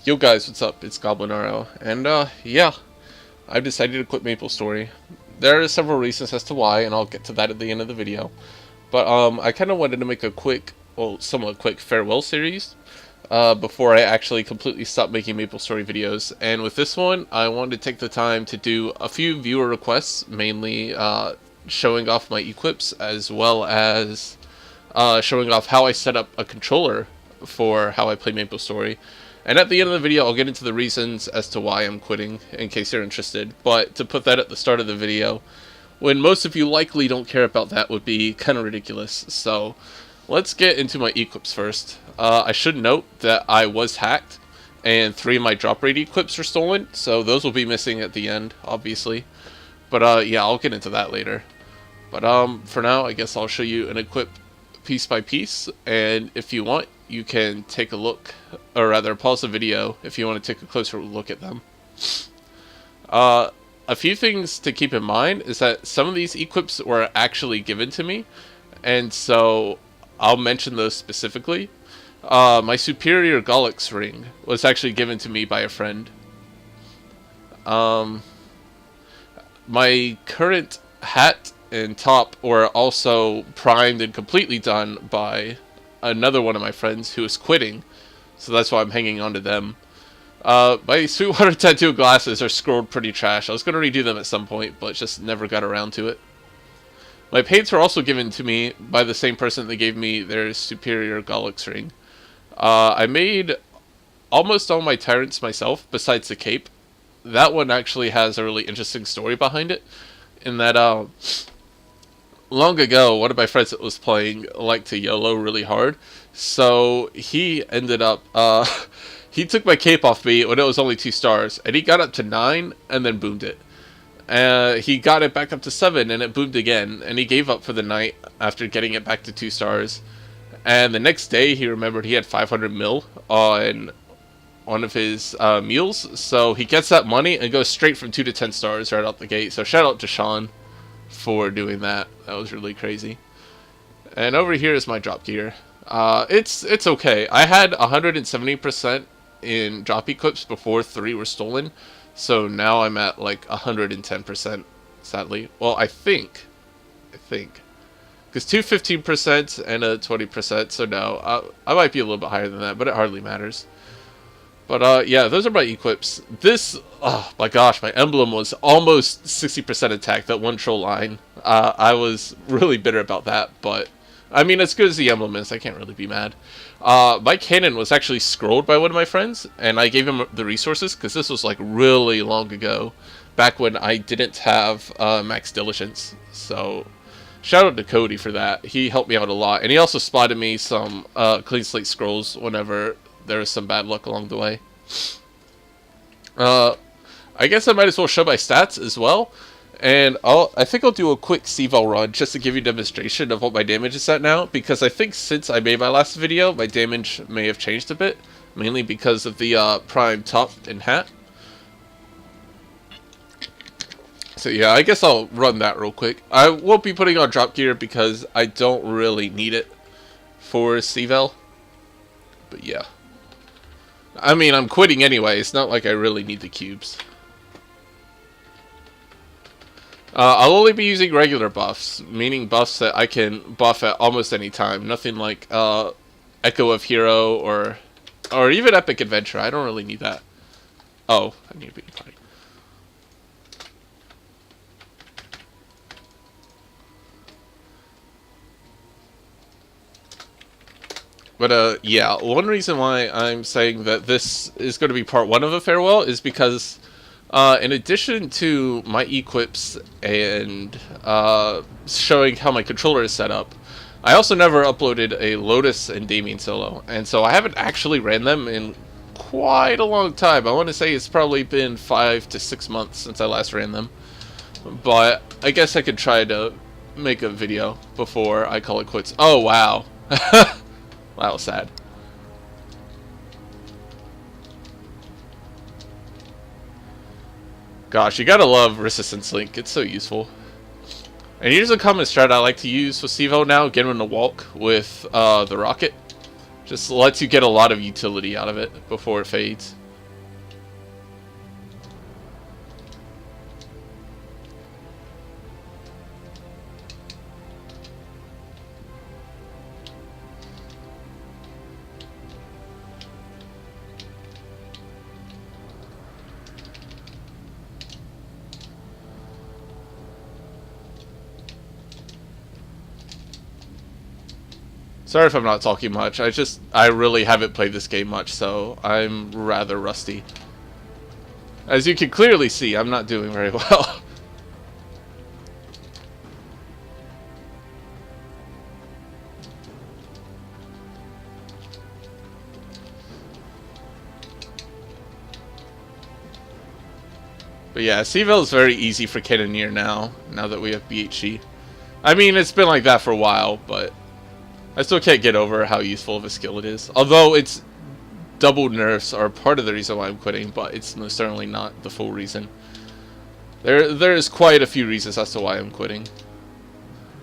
Yo guys, what's up? It's Goblin RL, and yeah, I've decided to quit Maplestory. There are several reasons as to why, and I'll get to that at the end of the video. But I kind of wanted to make a quick, well, somewhat quick farewell series before I actually completely stop making Maplestory videos. And with this one, I wanted to take the time to do a few viewer requests, mainly showing off my equips, as well as showing off how I set up a controller for how I play Maplestory. And at the end of the video, I'll get into the reasons as to why I'm quitting, in case you're interested. But to put that at the start of the video, when most of you likely don't care about that, would be kind of ridiculous. So, let's get into my equips first. I should note that I was hacked, and 3 of my drop rate equips are stolen, so those will be missing at the end, obviously. But yeah, I'll get into that later. But for now, I guess I'll show you an equip piece by piece, and if you want, you can take a look, or rather pause the video if you want to take a closer look at them. A few things to keep in mind is that some of these equips were actually given to me, and so I'll mention those specifically. My superior Gollix ring was actually given to me by a friend. My current hat and top were also primed and completely done by another one of my friends who is quitting, so that's why I'm hanging on to them. My Sweetwater Tattoo glasses are scrolled pretty trash. I was going to redo them at some point, but just never got around to it. My paints were also given to me by the same person that gave me their superior Gollix ring. I made almost all my tyrants myself, besides the cape. That one actually has a really interesting story behind it, in that long ago, one of my friends that was playing liked to YOLO really hard, so he ended up, he took my cape off me when it was only 2 stars, and he got up to 9, and then boomed it. He got it back up to 7, and it boomed again, and he gave up for the night after getting it back to 2 stars. And the next day, he remembered he had 500 mil on one of his meals, so he gets that money and goes straight from 2 to 10 stars right out the gate. So shout out to Sean for doing that. That was really crazy. And over here is my drop gear. It's okay. I had 170% in drop equips before 3 were stolen, so now I'm at like 110%, sadly. Well, I think because 2 15% and a 20%, so no, I might be a little bit higher than that, but it hardly matters. But yeah, those are my equips. This, oh my gosh, my emblem was almost 60% attack, that one troll line. I was really bitter about that, but I mean, as good as the emblem is, I can't really be mad. My cannon was actually scrolled by one of my friends, and I gave him the resources, because this was like really long ago, back when I didn't have max diligence. So shout out to Cody for that. He helped me out a lot, and he also spotted me some clean slate scrolls whenever there was some bad luck along the way. I guess I might as well show my stats as well. And I think I'll do a quick CVAL run just to give you a demonstration of what my damage is at now. Because I think since I made my last video, my damage may have changed a bit. Mainly because of the prime top and hat. So yeah, I guess I'll run that real quick. I won't be putting on drop gear because I don't really need it for CVAL. But yeah. I mean, I'm quitting anyway. It's not like I really need the cubes. I'll only be using regular buffs, meaning buffs that I can buff at almost any time. Nothing like Echo of Hero or even Epic Adventure. I don't really need that. Oh, I need to be party. But yeah, one reason why I'm saying that this is going to be part 1 of a farewell is because in addition to my equips and showing how my controller is set up, I also never uploaded a Lotus and Damien solo, and so I haven't actually ran them in quite a long time. I want to say it's probably been 5 to 6 months since I last ran them, but I guess I could try to make a video before I call it quits. Oh wow. That was sad. Gosh, you gotta love Resistance Link. It's so useful. And here's a common strat I like to use with CVO now. Get him to walk with the rocket. Just lets you get a lot of utility out of it before it fades. Sorry if I'm not talking much. I really haven't played this game much, so I'm rather rusty. As you can clearly see, I'm not doing very well. But yeah, C-Vel is very easy for Cannoneer now that we have BHG. I mean, it's been like that for a while, but I still can't get over how useful of a skill it is. Although its double nerfs are part of the reason why I'm quitting, but it's certainly not the full reason. There's quite a few reasons as to why I'm quitting.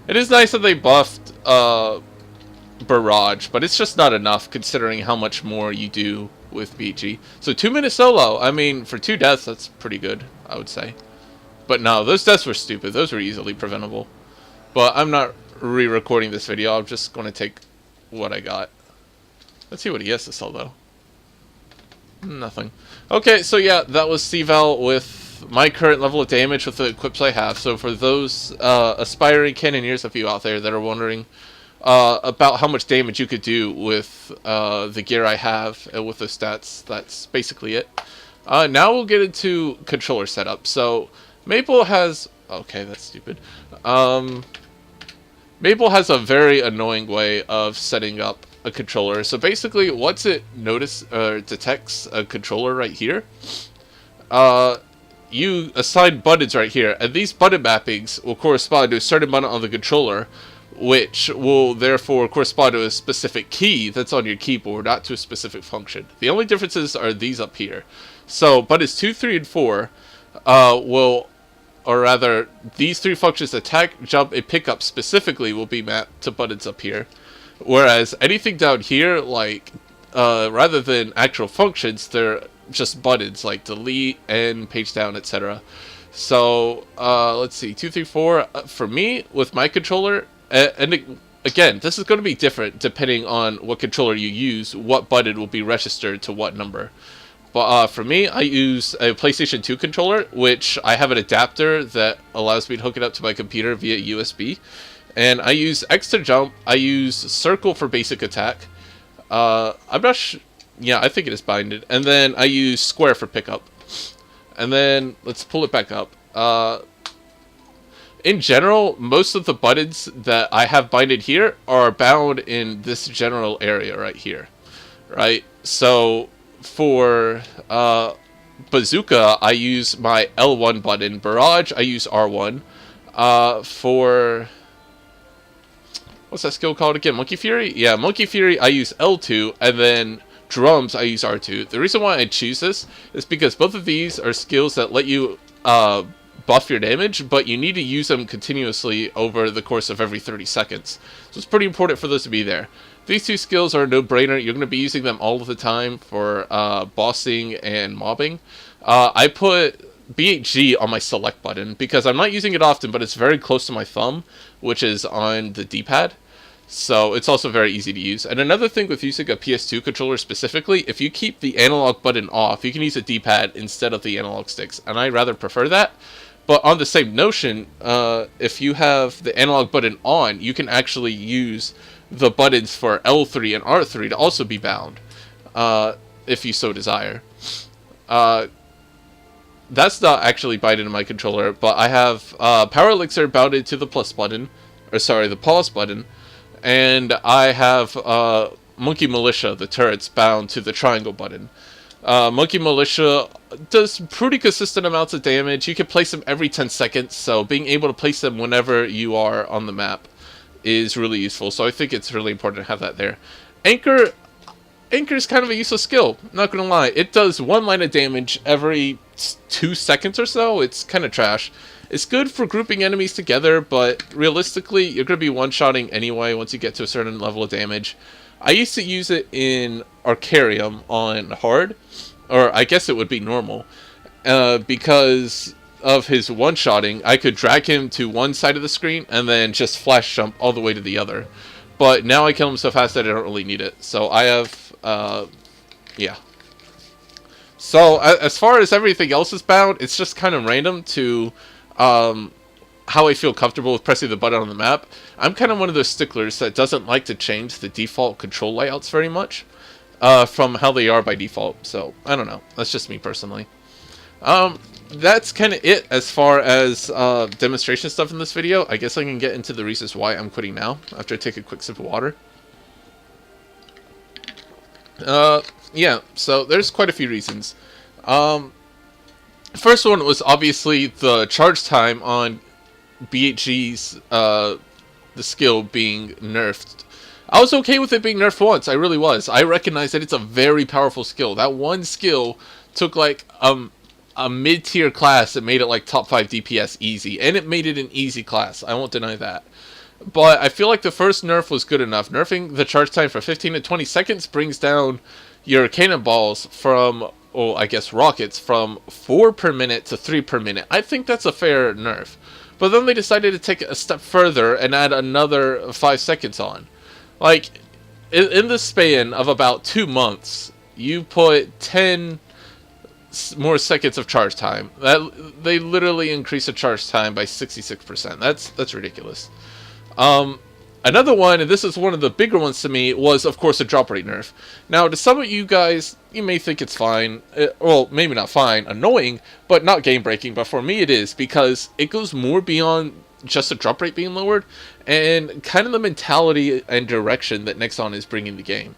It is nice that they buffed Barrage, but it's just not enough considering how much more you do with BG. So 2-minute solo, I mean, for 2 deaths, that's pretty good, I would say. But no, those deaths were stupid. Those were easily preventable. But I'm not re-recording this video. I'm just going to take what I got. Let's see what he has to sell, though. Nothing. Okay, so yeah, that was C-Vel with my current level of damage with the equips I have. So for those aspiring Cannoneers of you out there that are wondering about how much damage you could do with the gear I have and with the stats, that's basically it. Now we'll get into controller setup. So Maple has... Okay, that's stupid. Maple has a very annoying way of setting up a controller. So basically, once it detects a controller right here, you assign buttons right here, and these button mappings will correspond to a certain button on the controller, which will therefore correspond to a specific key that's on your keyboard, not to a specific function. The only differences are these up here. So buttons 2, 3, and 4 or rather, these 3 functions, attack, jump, and pickup specifically, will be mapped to buttons up here. Whereas anything down here, like, rather than actual functions, they're just buttons, like delete, end, page down, etc. So, let's see, 2, 3, 4, for me, with my controller, and again, this is going to be different depending on what controller you use, what button will be registered to what number. But for me, I use a PlayStation 2 controller, which I have an adapter that allows me to hook it up to my computer via USB. And I use X to jump, I use circle for basic attack. I'm not sure, yeah, I think it is binded. And then I use square for pickup. And then, let's pull it back up. In general, most of the buttons that I have binded here are bound in this general area right here. Right? So for Bazooka, I use my L1 button. Barrage, I use R1. For... What's that skill called again? Monkey Fury? Yeah, Monkey Fury, I use L2, and then Drums, I use R2. The reason why I choose this is because both of these are skills that let you buff your damage, but you need to use them continuously over the course of every 30 seconds. So it's pretty important for those to be there. These 2 skills are a no-brainer. You're going to be using them all of the time for bossing and mobbing. I put BHG on my select button because I'm not using it often, but it's very close to my thumb, which is on the D-pad. So it's also very easy to use. And another thing with using a PS2 controller specifically, if you keep the analog button off, you can use a D-pad instead of the analog sticks. And I rather prefer that. But on the same notion, if you have the analog button on, you can actually use the buttons for L3 and R3 to also be bound, if you so desire. That's not actually binded in my controller, but I have Power Elixir bounded to the plus button, or sorry, the pause button, and I have Monkey Militia, the turrets, bound to the triangle button. Monkey Militia does pretty consistent amounts of damage. You can place them every 10 seconds, so being able to place them whenever you are on the map is really useful, so I think it's really important to have that there. Anchor is kind of a useless skill, not gonna lie. It does 1 line of damage every 2 seconds or so. It's kind of trash. It's good for grouping enemies together, but realistically, you're gonna be one-shotting anyway once you get to a certain level of damage. I used to use it in Arcarium on hard, or I guess it would be normal, because of his one-shotting. I could drag him to one side of the screen and then just flash jump all the way to the other. But now I kill him so fast that I don't really need it. So I have, yeah. So as far as everything else is bound, it's just kind of random to how I feel comfortable with pressing the button on the map. I'm kind of one of those sticklers that doesn't like to change the default control layouts very much from how they are by default. So, I don't know. That's just me personally. That's kind of it as far as demonstration stuff in this video. I guess I can get into the reasons why I'm quitting now after I take a quick sip of water. Yeah, so there's quite a few reasons. First one was obviously the charge time on BHG's the skill being nerfed. I was okay with it being nerfed once. I really was. I recognize that it's a very powerful skill. That one skill took like a mid-tier class and made it like top 5 DPS easy, and it made it an easy class. I won't deny that. But I feel like the first nerf was good enough. Nerfing the charge time for 15 to 20 seconds brings down your cannonballs from, well, I guess rockets, from 4 per minute to 3 per minute. I think that's a fair nerf. But then they decided to take it a step further and add another 5 seconds on. Like, in the span of about 2 months, you put 10 more seconds of charge time. They literally increase the charge time by 66%. That's ridiculous. Another one, and this is one of the bigger ones to me, was of course a drop rate nerf. Now, to some of you guys, you may think it's fine. Well, maybe not fine, annoying, but not game breaking. But for me, it is, because it goes more beyond just a drop rate being lowered, and kind of the mentality and direction that Nexon is bringing the game.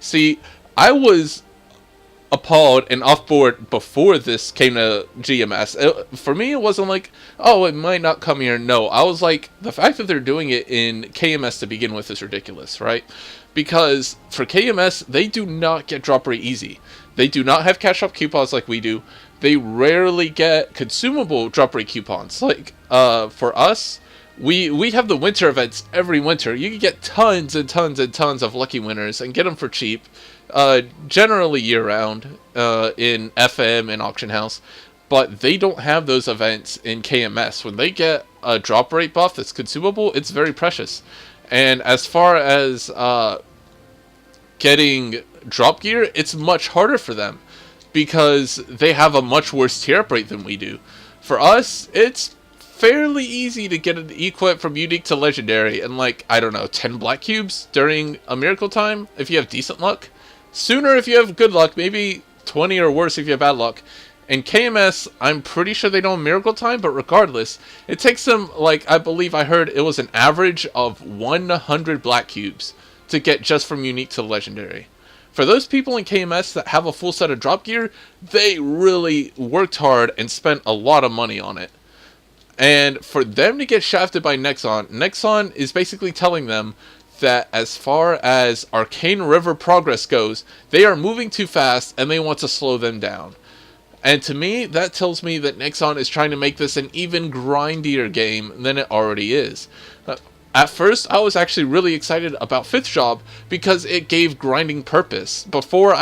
See, I was appalled and off board before this came to GMS. For me, it wasn't like, oh, it might not come here. No, I was like, the fact that they're doing it in KMS to begin with is ridiculous, right? Because for KMS, they do not get drop rate easy. They do not have cash up coupons like we do. They rarely get consumable drop rate coupons. Like, for us, we have the winter events every winter. You can get tons and tons and tons of lucky winners and get them for cheap. Generally year-round in FM and Auction House, but they don't have those events in KMS. When they get a drop rate buff that's consumable, it's very precious. And as far as getting drop gear, it's much harder for them because they have a much worse tier up rate than we do. For us, it's fairly easy to get an equip from unique to legendary in like, I don't know, 10 black cubes during a miracle time if you have decent luck. Sooner if you have good luck, maybe 20 or worse if you have bad luck. In KMS, I'm pretty sure they don't have miracle time, but regardless, it takes them, like, I believe I heard it was an average of 100 black cubes to get just from unique to legendary. For those people in KMS that have a full set of drop gear, they really worked hard and spent a lot of money on it. And for them to get shafted by Nexon, Nexon is basically telling them that as far as Arcane River progress goes, they are moving too fast and they want to slow them down. And to me, that tells me that Nexon is trying to make this an even grindier game than it already is. At first, I was actually really excited about 5th Job because it gave grinding purpose. Before,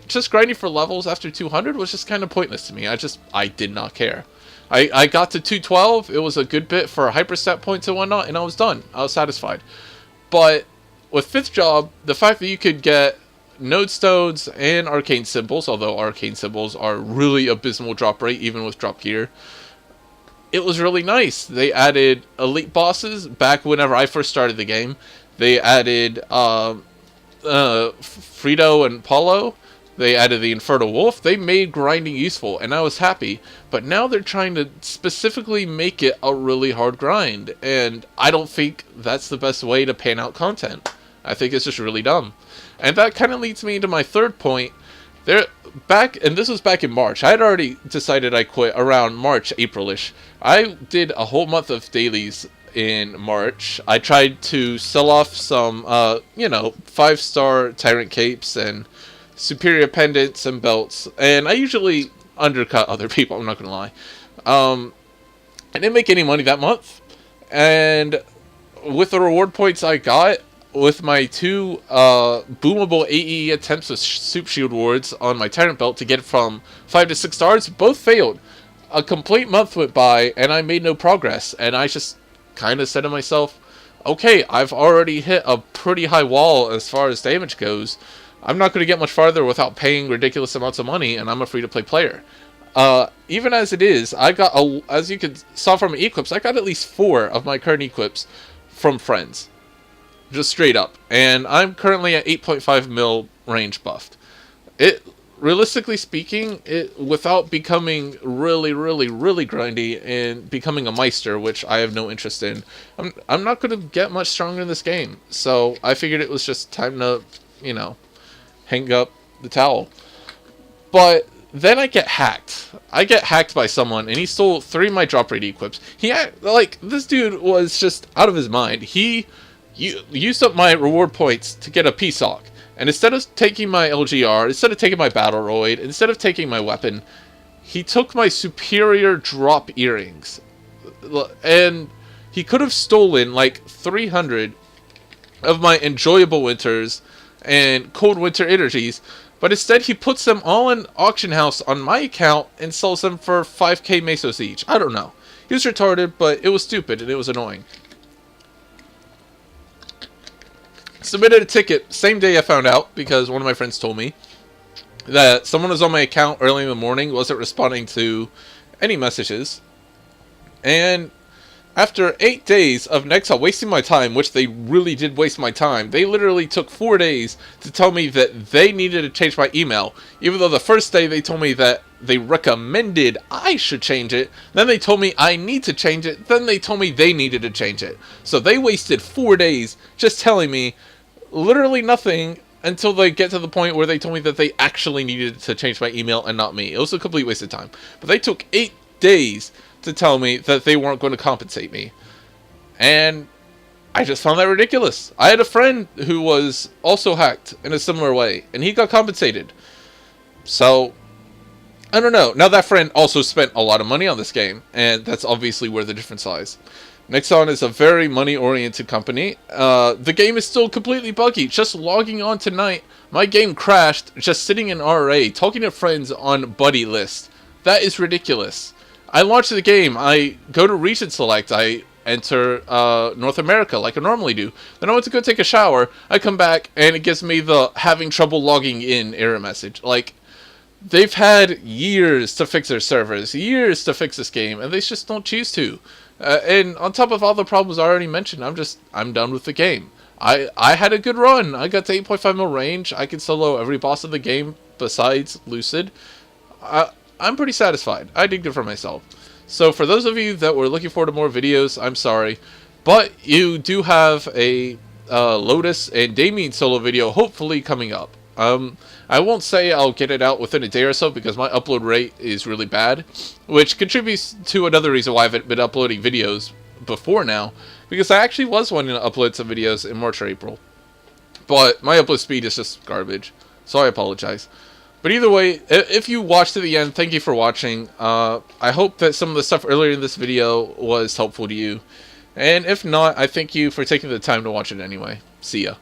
just grinding for levels after 200 was just kind of pointless to me. I did not care. I got to 212, it was a good bit for hyperstat points and whatnot, and I was done. I was satisfied. But with 5th Job, the fact that you could get node stones and arcane symbols, although arcane symbols are really abysmal drop rate even with drop gear, it was really nice. They added elite bosses back whenever I first started the game. They added Frito and Paulo. They added the Infernal Wolf. They made grinding useful, and I was happy. But now they're trying to specifically make it a really hard grind, and I don't think that's the best way to pan out content. I think it's just really dumb. And that kind of leads me into my third point. And this was back in March. I had already decided I quit around March, April-ish. I did a whole month of dailies in March. I tried to sell off some, 5-star Tyrant Capes and superior pendants and belts, and I usually undercut other people, I'm not gonna lie. I didn't make any money that month, and with the reward points I got with my 2 boomable AE attempts with Soup Shield wards on my Tyrant belt to get it from 5 to 6 stars, both failed. A complete month went by and I made no progress, and I just kind of said to myself, okay, I've already hit a pretty high wall as far as damage goes. I'm not going to get much farther without paying ridiculous amounts of money, and I'm a free-to-play player. Even as it is, I got, as you could saw from my equips, I got at least 4 of my current equips from friends. Just straight up. And I'm currently at 8.5 mil range buffed. Realistically speaking, without becoming really grindy and becoming a Meister, which I have no interest in, I'm not going to get much stronger in this game. So I figured it was just time to, you know, hang up the towel. But then I get hacked. I get hacked by someone, and he stole 3 of my drop rate equips. This dude was just out of his mind. He used up my reward points to get a PSOC. And instead of taking my LGR, instead of taking my Battle Roid, instead of taking my weapon, he took my superior drop earrings. And he could have stolen like 300 of my enjoyable winters and cold winter energies, but instead he puts them all in auction house on my account and sells them for 5k mesos each. I don't know. He was retarded, but it was stupid and it was annoying. Submitted a ticket same day I found out, because one of my friends told me that someone was on my account early in the morning, wasn't responding to any messages, and after 8 days of Nexa wasting my time, which they really did waste my time, they literally took 4 days to tell me that they needed to change my email, even though the first day they told me that they recommended I should change it, then they told me I need to change it, then they told me they needed to change it. So they wasted 4 days just telling me literally nothing until they get to the point where they told me that they actually needed to change my email and not me. It was a complete waste of time. But they took 8 days to tell me that they weren't going to compensate me. And I just found that ridiculous. I had a friend who was also hacked in a similar way, and he got compensated. So, I don't know. Now that friend also spent a lot of money on this game, and that's obviously where the difference lies. Nexon is a very money-oriented company. The game is still completely buggy. Just logging on tonight, my game crashed just sitting in RA, talking to friends on buddy list. That is ridiculous. I launch the game, I go to region select, I enter North America like I normally do. Then I went to go take a shower, I come back, and it gives me the having trouble logging in error message. Like, they've had years to fix their servers, years to fix this game, and they just don't choose to. And on top of all the problems I already mentioned, I'm done with the game. I had a good run. I got to 8.5 mil range. I can solo every boss of the game besides Lucid. I'm pretty satisfied. I did good for myself. So for those of you that were looking forward to more videos, I'm sorry. But you do have a Lotus and Damien solo video hopefully coming up. I won't say I'll get it out within a day or so because my upload rate is really bad, which contributes to another reason why I haven't been uploading videos before now, because I actually was wanting to upload some videos in March or April. But my upload speed is just garbage, so I apologize. But either way, if you watched to the end, thank you for watching. I hope that some of the stuff earlier in this video was helpful to you. And if not, I thank you for taking the time to watch it anyway. See ya.